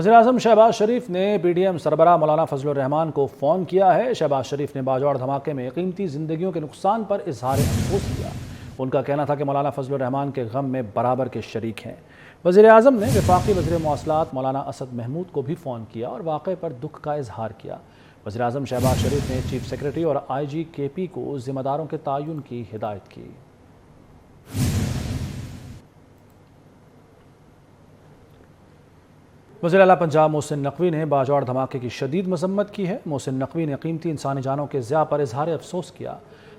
वज़ीर-ए-आज़म शहबाज शरीफ ने PDM सरबराह मौलाना फजलुर रहमान को फ़ोन किया है। शहबाज शरीफ ने बाजौड़ धमाके में कीमती ज़िंदगियों के नुकसान पर इजहार अफसोस किया। उनका कहना था कि मौलाना फजलुर रहमान के गम में बराबर के शरीक हैं। वज़ीर-ए-आज़म ने वफाकी वज़ीर मवासलात मौलाना असद महमूद को भी फ़ोन किया और वाक़े पर दुख का इजहार किया। वज़ीर-ए-आज़म शहबाज शरीफ ने चीफ सेक्रेटरी और IG KP को ज़िम्मेदारों के तयन की हिदायत की। वज़ीर आला पंजाब मोहसिन नकवी ने बाजौड़ धमाके की शदीद मजम्मत की है। मोहसिन नकवी ने कीमती इंसानी जानों के ज़िया पर इजहार अफसोस किया।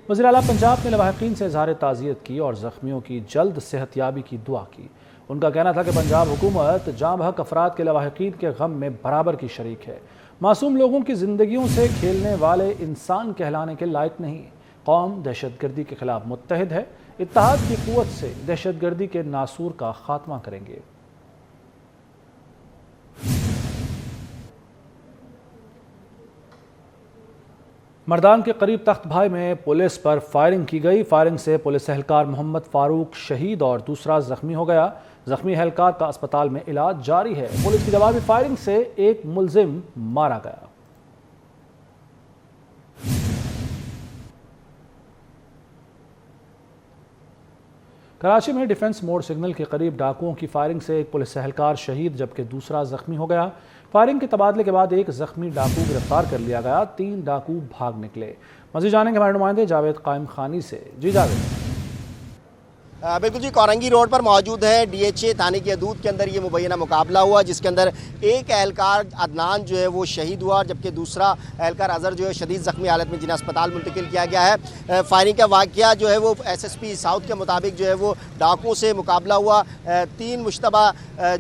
वज़ीर आला पंजाब ने लवाहिकीन से इजहार ताज़ियत की और ज़ख्मियों की जल्द सेहतयाबी की दुआ की। उनका कहना था कि पंजाब हुकूमत जाँ बहक अफराद के लवाहिकीन के गम में बराबर की शरीक है। मासूम लोगों की ज़िंदगियों से खेलने वाले इंसान कहलाने के लायक नहीं। कौम दहशतगर्दी के खिलाफ मुत्तहिद है। इत्तेहाद की क़ुव्वत से दहशतगर्दी के नासूर का खात्मा करेंगे। मर्दान के करीब तख्त भाई में पुलिस पर फायरिंग की गई। फायरिंग से पुलिस एहलकार मोहम्मद फारूक शहीद और दूसरा जख्मी हो गया। जख्मी एहलकार का अस्पताल में इलाज जारी है। पुलिस की जवाबी फायरिंग से एक मुलजिम मारा गया। कराची में डिफेंस मोड सिग्नल के करीब डाकुओं की फायरिंग से एक पुलिस एहलकार शहीद जबकि दूसरा जख्मी हो गया। फायरिंग के तबादले के बाद एक जख्मी डाकू गिरफ्तार कर लिया गया। 3 डाकू भाग निकले। मज़ीद जानेंगे हमारे नुमाइंदे जावेद कायम खानी से। जी जावेद। बिल्कुल जी, कोरंगी रोड पर मौजूद है DHA थाने की हदूद के अंदर ये मुबैना मुकाबला हुआ, जिसके अंदर एक एहलकार अदनान जो है वो शहीद हुआ जबकि दूसरा एहलकार अजहर जो है शदीद ज़ख्मी हालत में जिन्हें अस्पताल मुंतकिल किया गया है। फायरिंग का वाक़या जो है वो SSP साउथ के मुताबिक जो है वो डाकुओं से मुकाबला हुआ। 3 मुश्तबा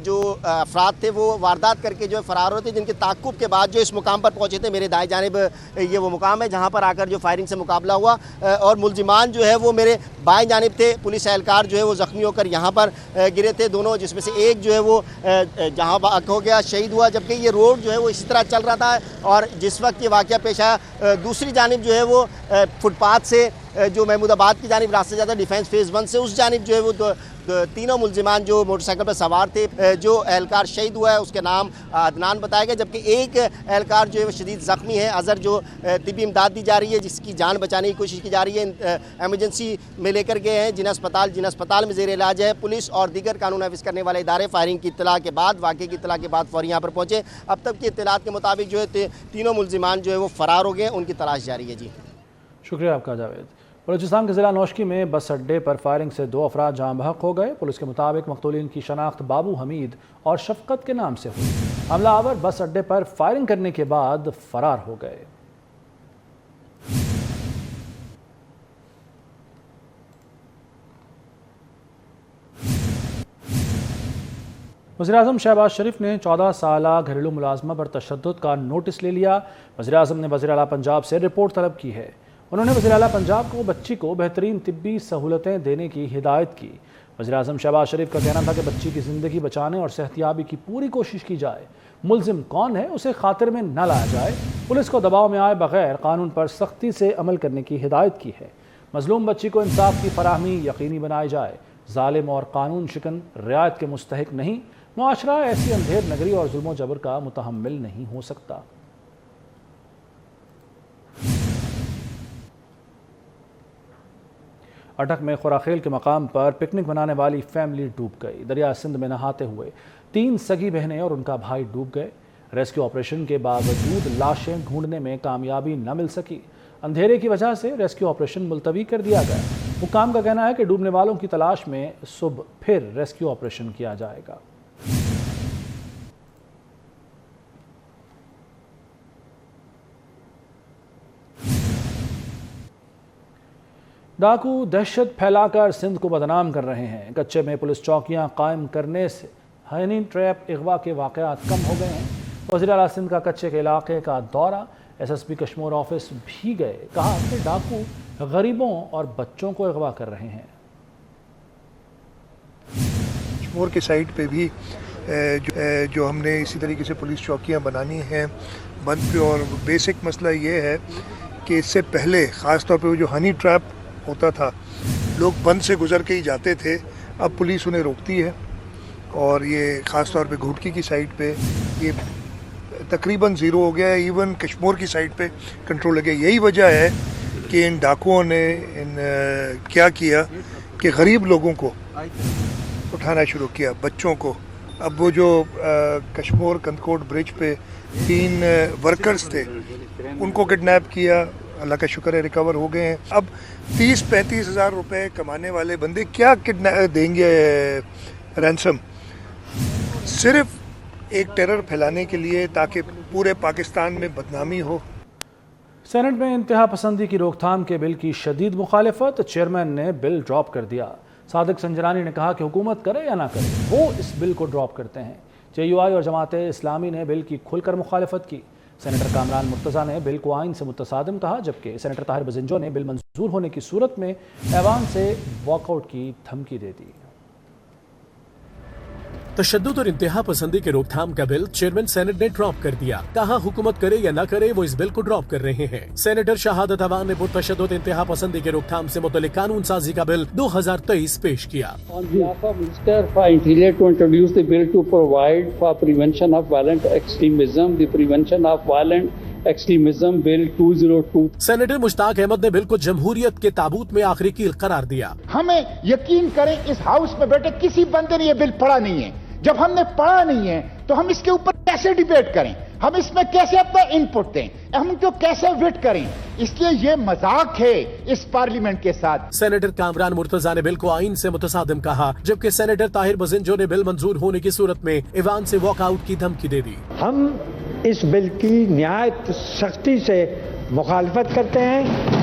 जो अफराद थे वो वारदात करके जो है फ़रार होते, जिनके ताक़ुब के बाद जो इस मुकाम पर पहुँचे थे। मेरे दाएं जानिब ये वो मुकाम है जहाँ पर आकर जो फायरिंग से मुकाबला हुआ और मुलजिमान जो है वो मेरे बाएं जानिब थे। पुलिस एहलकार जो है वो ज़ख्मी होकर यहाँ पर गिरे थे दोनों, जिसमें से एक जो है वो जहाँ हो गया शहीद हुआ, जबकि ये रोड जो है वो इसी तरह चल रहा था और जिस वक्त ये वाक़या पेश आया दूसरी जानिब जो है वो फुटपाथ से जो महमूदाबाद की जानिब रास्ते जाता है डिफेंस फेज़ 1 से, उस जानिब जो है वो तीनों मुलजिमान जो मोटरसाइकिल पर सवार थे, जो एहलकार शहीद हुआ है उसके नाम अदनान बताया गया, जबकि एक एहलकार जो है वो शदीद ज़ख्मी है अजहर, जो तिब्बी इमदाद दी जा रही है, जिसकी जान बचाने की कोशिश की जा रही है। एमरजेंसी में लेकर गए हैं जिन अस्पताल में ज़ेर इलाज है। पुलिस और दीगर कानून नाफिज करने वाले इदारे फायरिंग की इत्तला के बाद, वाक़े की इत्तला के बाद फौरी यहाँ पर पहुँचे। अब तक की इत्तलात के मुताबिक जो है तीनों मुलजिमान जो है वो फ़रार हो गए, उनकी तलाश जारी है। जी शुक्रिया आपका जावेद। बलूचिस्तान के ज़िला नौशकी में बस अड्डे पर फायरिंग से 2 अफराद जाँ बहक हो गए। पुलिस के मुताबिक मक़तूलीन की शनाख्त बाबू हमीद और शफ़क़त के नाम से हुई। हमलावर बस अड्डे पर फायरिंग करने के बाद फरार हो गए। वज़ीर-ए-आज़म शहबाज शरीफ ने 14 साला घरेलू मुलाज़मा पर तशद्दुद का नोटिस ले लिया। वज़ीर-ए-आज़म ने वज़ीर आला पंजाब से रिपोर्ट तलब की है। उन्होंने वज़ीर आला पंजाब को बच्ची को बेहतरीन तिब्बी सहूलतें देने की हिदायत की। वज़ीर-ए-आज़म शहबाज शरीफ का कहना था कि बच्ची की ज़िंदगी बचाने और सेहतयाबी की पूरी कोशिश की जाए। मुलजिम कौन है उसे खातिर में न लाया जाए। पुलिस को दबाव में आए बगैर कानून पर सख्ती से अमल करने की हिदायत की है। मज़लूम बच्ची को इंसाफ की फराहमी यकीनी बनाई जाए। ज़ालिम और कानून शिकन रियायत के मुस्तहिक नहीं। मुआशरा ऐसी अंधेर नगरी और जुल्म जबर का मुतहम्मिल नहीं हो सकता। अटक में खुराखेल के मकाम पर पिकनिक मनाने वाली फैमिली डूब गई। दरिया सिंध में नहाते हुए 3 सगी बहनें और उनका भाई डूब गए। रेस्क्यू ऑपरेशन के बावजूद लाशें ढूंढने में कामयाबी न मिल सकी। अंधेरे की वजह से रेस्क्यू ऑपरेशन मुलतवी कर दिया गया। हुक्काम का कहना है कि डूबने वालों की तलाश में सुबह फिर रेस्क्यू ऑपरेशन किया जाएगा। डाकू दहशत फैलाकर सिंध को बदनाम कर रहे हैं। कच्चे में पुलिस चौकियां कायम करने से हनी ट्रैप अगवा के वाक़यात कम हो गए हैं। वज़ीर आला सिंध का कच्चे के इलाके का दौरा, SSP कश्मीर ऑफिस भी गए। कहा कि डाकू गरीबों और बच्चों को अगवा कर रहे हैं। कश्मीर की साइड पे भी जो हमने इसी तरीके से पुलिस चौकियां बनानी हैं बंद पे, और बेसिक मसला ये है कि इससे पहले ख़ास तौर पे वो जो हनी ट्रैप होता था, लोग बंद से गुजर के ही जाते थे, अब पुलिस उन्हें रोकती है। और ये ख़ास तौर पे घुटकी की साइड पे ये तकरीबन ज़ीरो हो गया है। इवन कश्मीर की साइड पे कंट्रोल लगे। यही वजह है कि इन डाकुओं ने क्या किया कि गरीब लोगों को उठाना शुरू किया, बच्चों को। अब वो जो कश्मीर कंदकोट ब्रिज पे 3 वर्कर्स थे उनको किडनैप किया, अल्लाह का शुक्र है रिकवर हो गए हैं। अब 30-35 हज़ार रुपये कमाने वाले बंदे क्या देंगे रैंसम, सिर्फ एक टेरर फैलाने के लिए ताकि पूरे पाकिस्तान में बदनामी हो। सेनेट में इंतहा पसंदी की रोकथाम के बिल की शदीद मुखालिफत, चेयरमैन ने बिल ड्रॉप कर दिया। सादिक संजरानी ने कहा कि हुकूमत करे या ना करे वो इस बिल को ड्रॉप करते हैं। JUI और जमात इस्लामी ने बिल की खुलकर मुखालिफत की। सेनेटर कामरान मुर्तज़ा ने बिल को आइन से मुतसादिम कहा, जबकि सेनेटर ताहिर बजिंजो ने बिल मंजूर होने की सूरत में ऐवान से वॉकआउट की धमकी दे दी। तशद्दुद और इंतहा पसंदी के रोकथाम का बिल चेयरमैन सेनेट ने ड्रॉप कर दिया। कहा हुकूमत करे या न करे वो इस बिल को ड्रॉप कर रहे हैं। सेनेटर शहादत अवान ने पुरतशद्दुद इंतहा पसंदी के रोकथाम से मुतल्लिक कानून साजी का बिल 2023 पेश किया। On behalf of Minister for Interior to introduce the bill to provide for prevention of violent extremism, the prevention of violent extremism bill 202। Senator Mushtaq Ahmad ने बिल को जमहूरियत के ताबूत में आखिरी कील करार दिया। हमें यकीन करें इस हाउस में बैठे किसी बंदे ने ये बिल पढ़ा नहीं है। जब हमने पढ़ा नहीं है तो हम इसके ऊपर कैसे डिबेट करें, हम इसमें कैसे अपना इनपुट दें, हम इनको कैसे वेट करें। इसलिए ये मजाक है इस पार्लियामेंट के साथ। सेनेटर कामरान मुर्तजा ने बिल को आइन से मुतसादिम कहा, जबकि सेनेटर ताहिर बजिंजो ने बिल मंजूर होने की सूरत में ईवान से वॉकआउट की धमकी दे दी। हम इस बिल की निहायत सख्ती से मुखालफत करते हैं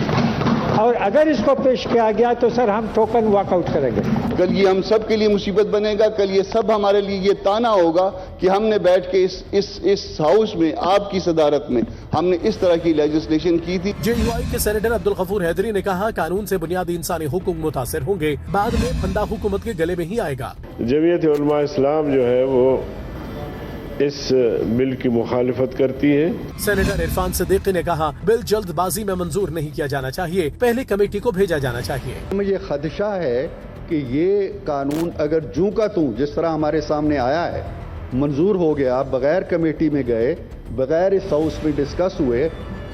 और अगर इसको पेश किया गया तो सर हम टोकन वॉकआउट करेंगे। कल ये हम सब के लिए मुसीबत बनेगा। कल ये सब हमारे लिए ये ताना होगा कि हमने बैठ के इस हाउस में आपकी सदारत में हमने इस तरह की लेजिस्लेशन की थी। JUI के सेनेटर अब्दुल गफूर हैदरी ने कहा कानून से बुनियादी इंसानी हुकूक मुतासिर होंगे, बाद में फंदा हुकूमत के गले में ही आएगा। जमीयत उलमा इस्लाम जो है वो इस बिल की मुखालिफत करती है। सेनेटर इरफान सिद्दीकी ने कहा बिल जल्दबाजी में मंजूर नहीं किया जाना चाहिए, पहले कमेटी को भेजा जाना चाहिए। मुझे खदशा है कि ये कानून अगर जूं का तूं जिस तरह हमारे सामने आया है मंजूर हो गया, बगैर कमेटी में गए, बगैर इस हाउस में डिस्कस हुए,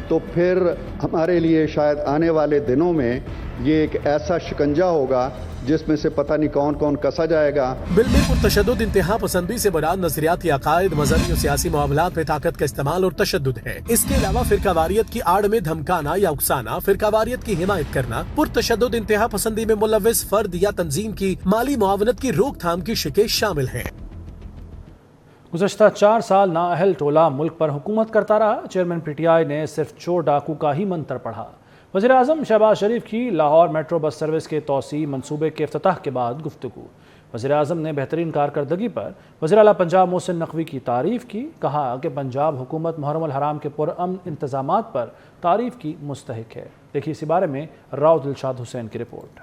तो फिर हमारे लिए शायद आने वाले दिनों में ये एक ऐसा शिकंजा होगा जिसमें से पता नहीं कौन कौन कसा जाएगा। बिल में पुरतशद्दुद इंतहा पसंदी से बराद नजरियाती अकायद, मजहबी और सियासी मामलात में ताकत का इस्तेमाल और तशद्दुद है। इसके अलावा फिरकावारियत की आड़ में धमकाना या उकसाना, फिरकावारियत की हिमायत करना, पुरतशद्दुद इंतहा पसंदी में मुलव्विस फर्द या तंजीम की माली मुआवनत की रोकथाम की शिकें शामिल हैं। गुज़श्ता 4 साल नाअहल टोला मुल्क पर हुकूमत करता रहा। चेयरमैन PTI ने सिर्फ चोर डाकू का ही मंत्र पढ़ा। वज़ीर आज़म शहबाज शरीफ की लाहौर मेट्रो बस सर्विस के तोसी मंसूबे के इफ्तिताह के बाद गुफ्तगू। वज़ीर आज़म ने बेहतरीन कारकर्दगी पर वज़ीर आला पंजाब मोहसिन नकवी की तारीफ़ की। कहा कि पंजाब हुकूमत मुहर्रम अल हराम के पुरअमन इंतज़ामात पर तारीफ़ की मुस्तहिक है। देखिए इसी बारे में राव दिलशाद हुसैन की रिपोर्ट।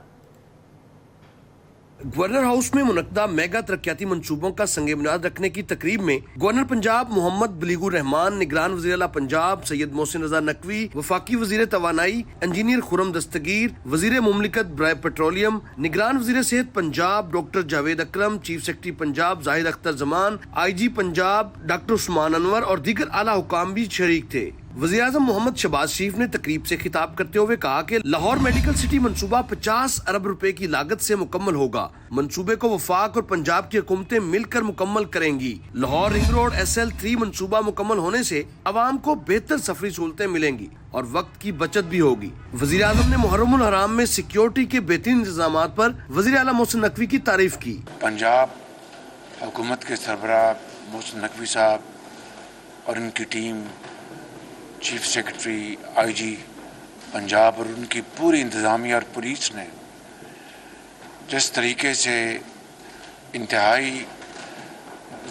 गवर्नर हाउस में मुनक्दा मेगा तरक्याती मंसूबों का संगे बुनियाद रखने की तकरीब में गवर्नर पंजाब मोहम्मद बलीगुर रहमान, निगरान वज़ीर आला पंजाब सैयद मोहसिन रजा नकवी, वफाकी वज़ीर तवानाई इंजीनियर खुरम दस्तगीर, वज़ीर मुमलिकत बराए पेट्रोलियम, निगरान वज़ीर सेहत Punjab doctor Javed Akram, chief secretary Punjab Zahid Akhtar Zaman, IG Punjab doctor Usman Anwar और दीगर आला हुकाम भी शरीक थे। वज़ीर आज़म मोहम्मद शहबाज शरीफ ने तकरीब से खिताब करते हुए कहा कि लाहौर मेडिकल सिटी मंसूबा 50 अरब रुपए की लागत से मुकम्मल होगा। मंसूबे को वफाक और पंजाब की हुकूमतें मिलकर मुकम्मल करेंगी। लाहौर रिंग रोड SL3 मंसूबा मुकम्मल होने से अवाम को बेहतर सफरी सहूलतें मिलेंगी और वक्त की बचत भी होगी। वज़ीर आज़म ने मुहर्रम उल हराम में सिक्योरिटी के बेहतरीन इंतजामात पर वज़ीर आला मोहसिन नकवी की तारीफ की। पंजाब हुकूमत के सरबराह मोहसिन नकवी साहब और उनकी team, chief secretary IG Punjab और उनकी पूरी इंतज़ामिया और पुलिस ने जिस तरीके से इंतहाई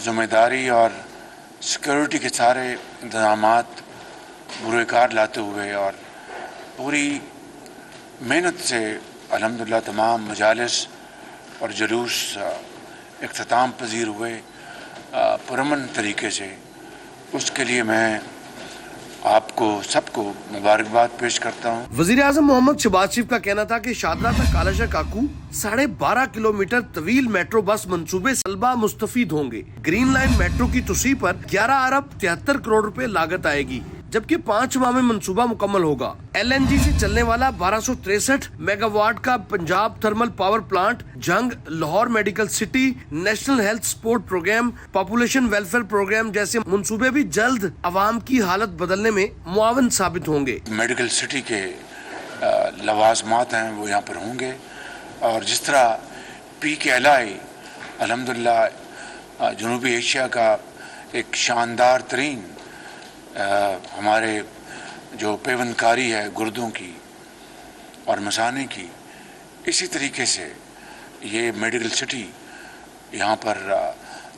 ज़िम्मेदारी और सिक्योरिटी के सारे इंतज़ामात बुरेकार लाते हुए और पूरी मेहनत से अल्हम्दुलिल्लाह तमाम मजालिस और जुलूस इख्तिताम पजीर हुए पुरअमन तरीके से, उसके लिए मैं آپ کو سب کو مبارکباد پیش کرتا ہوں. وزیر اعظم محمد شہباز شریف کا کہنا تھا کہ شادرہ تک کالاشا کاکو 12.5 کلومیٹر طویل میٹرو بس منصوبے طلبہ مستفید ہوں گے. گرین لائن میٹرو کی توسیع پر 11 ارب 73 کروڑ روپے لاگت آئے گی، جبکہ 5 ماہ میں منصوبہ مکمل ہوگا. LNG سے چلنے والا 1263 میگا واٹ کا پنجاب تھرمل پاور پلانٹ، جنگ، Lahore medical city, national health support programme, population welfare programme جیسے منصوبے بھی جلد عوام کی حالت بدلنے میں معاون ثابت ہوں گے. میڈیکل سٹی کے لوازمات ہیں وہ یہاں پر ہوں گے، اور جس طرح PKLI الحمدللہ جنوبی ایشیا کا ایک شاندار ترین ہمارے جو پیوند کاری ہے گردوں کی اور مثانے کی، اسی طریقے سے یہ میڈیکل سٹی یہاں پر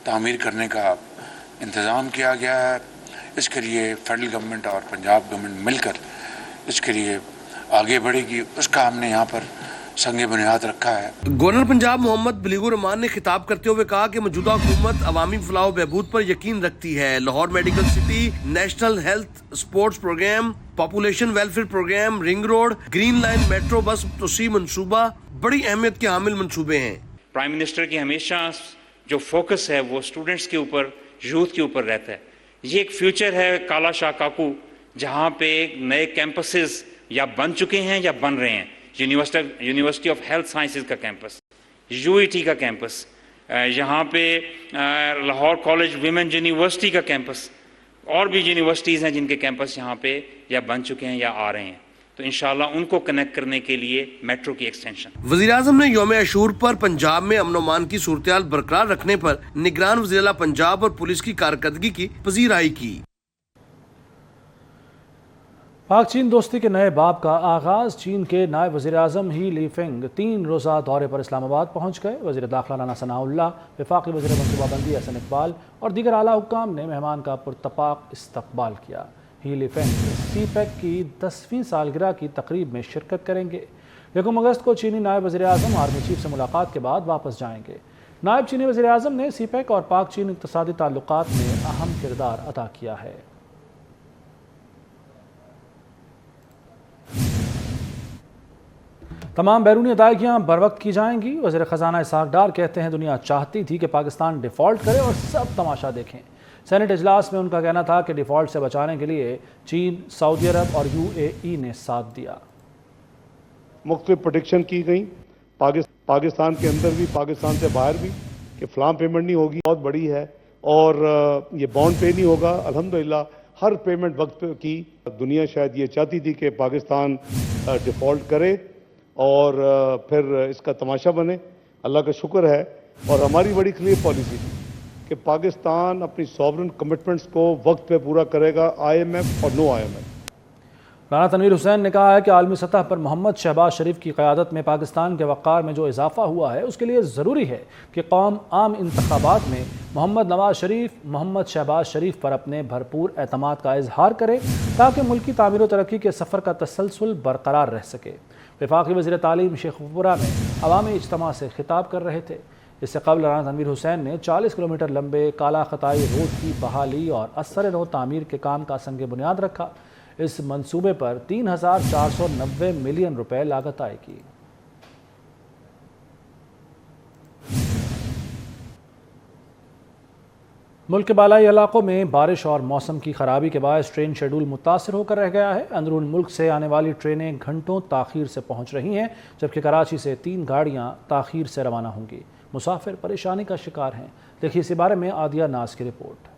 تعمیر کرنے کا انتظام کیا گیا ہے. اس کے لیے فیڈرل گورنمنٹ اور پنجاب گورنمنٹ مل کر اس کے لیے آگے بڑھے گی، اس کا ہم نے یہاں پر سنگ بنیاد رکھا ہے. گورنر پنجاب محمد بلیغ الرحمان نے خطاب کرتے ہوئے کہا کہ موجودہ حکومت عوامی فلاح و بہبود پر یقین رکھتی ہے. Lahore medical city, national health sports programme, population welfare programme, ring road, green line metro bus توسیع منصوبہ بڑی اہمیت کے حامل منصوبے ہیں. پرائم منسٹر کی ہمیشہ جو فوکس ہے وہ اسٹوڈنٹس کے اوپر، یوتھ کے اوپر رہتا ہے. یہ ایک فیوچر ہے کالاشا کاکو، جہاں پہ نئے کیمپسز یا بن چکے ہیں یا بن رہے ہیں. یونیورسٹی آف ہیلتھ سائنسز کا کیمپس، UET کا کیمپس، یہاں پہ لاہور کالج ویمن یونیورسٹی کا کیمپس، اور بھی یونیورسٹیز ہیں جن کے کیمپس یہاں پہ یا بن چکے ہیں یا آ رہے ہیں. تو انشاءاللہ ان کو کنیکٹ کرنے کے لیے میٹرو کی ایکسٹینشن. وزیر اعظم نے یوم عاشور پر پنجاب میں امن و امان کی صورتحال برقرار رکھنے پر نگران وزیر اعلیٰ پنجاب اور پولیس کی کارکردگی کی پذیرائی کی. پاک چین دوستی کے نئے باب کا آغاز. چین کے نائب وزیر اعظم ہی لی فنگ 3 روزہ دورے پر اسلام آباد پہنچ گئے. وزیر داخلہ رانا ثناء اللہ، وفاقی وزیر منصوبہ بندی احسن اقبال اور دیگر اعلیٰ حکام نے مہمان کا پرتپاک استقبال کیا. ہی لی فنگ CPEC کی 10ویں سالگرہ کی تقریب میں شرکت کریں گے. 1 اگست کو چینی نائب وزیر اعظم آرمی چیف سے ملاقات کے بعد واپس جائیں گے. نائب چینی وزیر اعظم نے CPEC اور پاک چین اقتصادی تعلقات میں اہم کردار ادا کیا ہے. تمام بیرونی ادائیگیاں بروقت کی جائیں گی. وزیر خزانہ اسحاق ڈار کہتے ہیں دنیا چاہتی تھی کہ پاکستان ڈیفالٹ کرے اور سب تماشا دیکھیں. سینٹ اجلاس میں ان کا کہنا تھا کہ ڈیفالٹ سے بچانے کے لیے چین، سعودی عرب اور UAE نے ساتھ دیا. مختلف پروڈکشن کی گئی پاکستان کے اندر بھی، پاکستان سے باہر بھی، کہ فلاں پیمنٹ نہیں ہوگی، بہت بڑی ہے، اور یہ بانڈ پے نہیں ہوگا. الحمدللہ ہر پیمنٹ وقت پہ کی. دنیا شاید یہ چاہتی تھی کہ پاکستان ڈیفالٹ کرے اور پھر اس کا تماشا بنے. اللہ کا شکر ہے، اور ہماری بڑی کلیئر پالیسی کہ پاکستان اپنی سوورن کمٹمنٹس کو وقت پہ پورا کرے گا، IMF اور نو IMF. رانا تنویر حسین نے کہا ہے کہ عالمی سطح پر محمد شہباز شریف کی قیادت میں پاکستان کے وقار میں جو اضافہ ہوا ہے اس کے لیے ضروری ہے کہ قوم عام انتخابات میں محمد نواز شریف، محمد شہباز شریف پر اپنے بھرپور اعتماد کا اظہار کرے تاکہ ملکی تعمیر و ترقی کے سفر کا تسلسل برقرار رہ سکے. وفاقی وزیر تعلیم شیخ پورہ میں عوامی اجتماع سے خطاب کر رہے تھے. اس سے قبل رانا تنویر حسین نے 40 کلومیٹر لمبے کالا خطائی روڈ کی بحالی اور اثر نو تعمیر کے کام کا سنگ بنیاد رکھا. اس منصوبے پر 3,490 ملین روپے لاگت آئے گی. ملک کے بالائی علاقوں میں بارش اور موسم کی خرابی کے باعث ٹرین شیڈول متاثر ہو کر رہ گیا ہے. اندرون ملک سے آنے والی ٹرینیں گھنٹوں تاخیر سے پہنچ رہی ہیں، جبکہ کراچی سے 3 گاڑیاں تاخیر سے روانہ ہوں گی. مسافر پریشانی کا شکار ہیں. دیکھیے اسی بارے میں عادیہ ناز کی رپورٹ.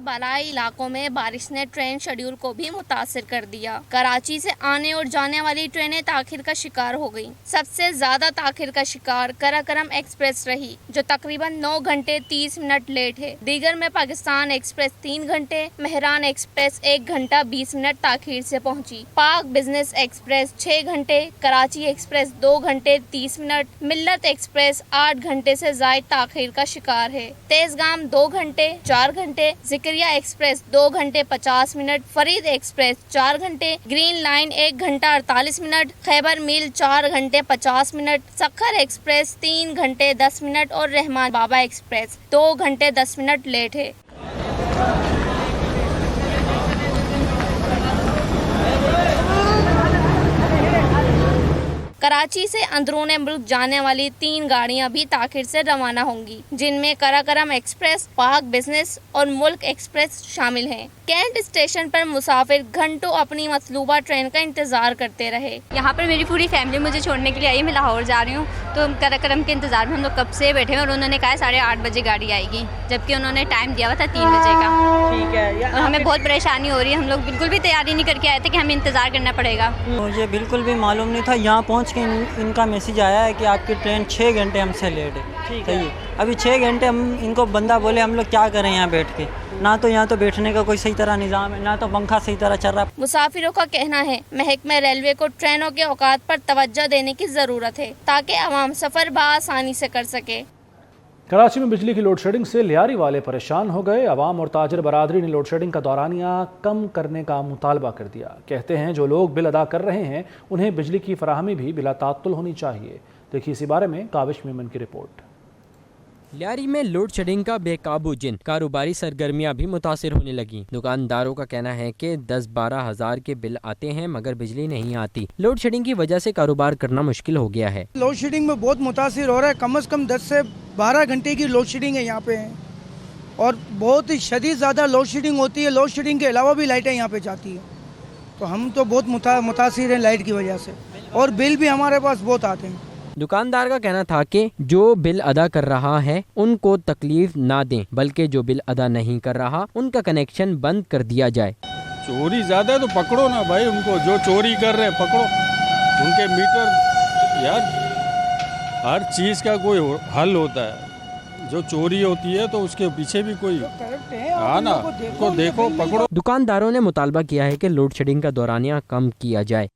بالائی علاقوں میں بارش نے ٹرین شیڈول کو بھی متاثر کر دیا. کراچی سے آنے اور جانے والی ٹرینیں تاخیر کا شکار ہو گئیں. سب سے زیادہ تاخیر کا شکار کراکرم ایکسپریس رہی، جو تقریباً 9 گھنٹے 30 منٹ لیٹ ہے. دیگر میں پاکستان ایکسپریس 3 گھنٹے، مہران ایکسپریس 1 گھنٹہ 20 منٹ تاخیر سے پہنچی. پاک بزنس ایکسپریس 6 گھنٹے، کراچی ایکسپریس 2 گھنٹے 30 منٹ، ملت ایکسپریس 8 گھنٹے سے زائد تاخیر کا شکار ہے. تیزگام 2 گھنٹے 4 گھنٹے، ذکریہ ایکسپریس 2 گھنٹے 50 منٹ، فرید ایکسپریس 4 گھنٹے، گرین لائن 1 گھنٹہ 48 منٹ، خیبر میل 4 گھنٹے 50 منٹ، سکھر ایکسپریس 3 گھنٹے 10 منٹ اور رحمان بابا ایکسپریس 2 گھنٹے 10 منٹ لیٹ ہے. कराची से अंदरूने मुल्क जाने वाली 3 गाड़ियां भी ताखिर से रवाना होंगी, जिनमें कराकरम एक्सप्रेस, पाक बिजनेस और मुल्क एक्सप्रेस शामिल हैं। कैंट स्टेशन पर मुसाफिर घंटों अपनी मतलूबा ट्रेन का इंतजार करते रहे। यहाँ पर मेरी पूरी फैमिली मुझे छोड़ने के लिए आई, मैं लाहौर जा रही हूँ, तो कराकरम के इंतजार में हम लोग कब से बैठे हैं और उन्होंने कहा 8:30 बजे गाड़ी आएगी, जबकि उन्होंने टाइम दिया हुआ था 3 बजे का। ठीक है, और हमें बहुत परेशानी हो रही है, हम लोग बिल्कुल भी तैयारी नहीं करके आए थे कि हमें इंतजार करना पड़ेगा। मुझे बिल्कुल भी मालूम नहीं था, यहाँ पहुँच के इनका मैसेज आया है कि आपकी ट्रेन 6 घंटे हमसे लेट है। ठीक है, अभी 6 घंटे हम इनको बंदा बोले हम लोग क्या करें यहाँ बैठ के, ना तो यहाँ तो बैठने का कोई सही तरह निज़ाम है, ना तो पंखा सही तरह चल रहा है। मुसाफिरों का कहना है महकमे रेलवे को ट्रेनों के औकात पर तवज्जो देने की जरूरत है ताकि आवाम सफर बआसानी से कर सके। कराची में बिजली की लोड शेडिंग से लियारी वाले परेशान हो गए। अवाम और ताजर बरादरी ने लोड शेडिंग का दौरानिया कम करने का मुतालबा कर दिया। कहते हैं जो लोग बिल अदा कर रहे हैं उन्हें बिजली की फराहमी भी बिला तात्तुल होनी चाहिए। देखिए इसी बारे में काविश मेमन की रिपोर्ट। लियारी में लोड शेडिंग का बेकाबू जिन कारोबारी सरगर्मियां भी मुतासिर होने लगी। दुकानदारों का कहना है कि 10-12 हज़ार के बिल आते हैं मगर बिजली नहीं आती। लोड शेडिंग की वजह से कारोबार करना मुश्किल हो गया है। लोड शेडिंग में बहुत मुतासिर हो रहा है, कम से कम 10 से 12 घंटे की लोड शेडिंग है यहाँ पे है और बहुत ही शदीद ज़्यादा लोड शेडिंग होती है। लोड शेडिंग के अलावा भी लाइटें यहाँ पे जाती है, तो हम तो बहुत मुतासिर हैं लाइट की वजह से, और बिल भी हमारे पास बहुत आते हैं। दुकानदार का कहना था कि जो बिल अदा कर रहा है उनको तकलीफ ना दें, बल्कि जो बिल अदा नहीं कर रहा उनका कनेक्शन बंद कर दिया जाए। चोरी ज्यादा है तो पकड़ो ना भाई उनको, जो चोरी कर रहे हैं पकड़ो उनके मीटर। यार हर चीज का कोई हल होता है, जो चोरी होती है तो उसके पीछे भी कोई ना, उसको देखो पकड़ो। दुकानदारों ने मुतालबा किया है कि लोड शेडिंग का दौरानिया कम किया जाए।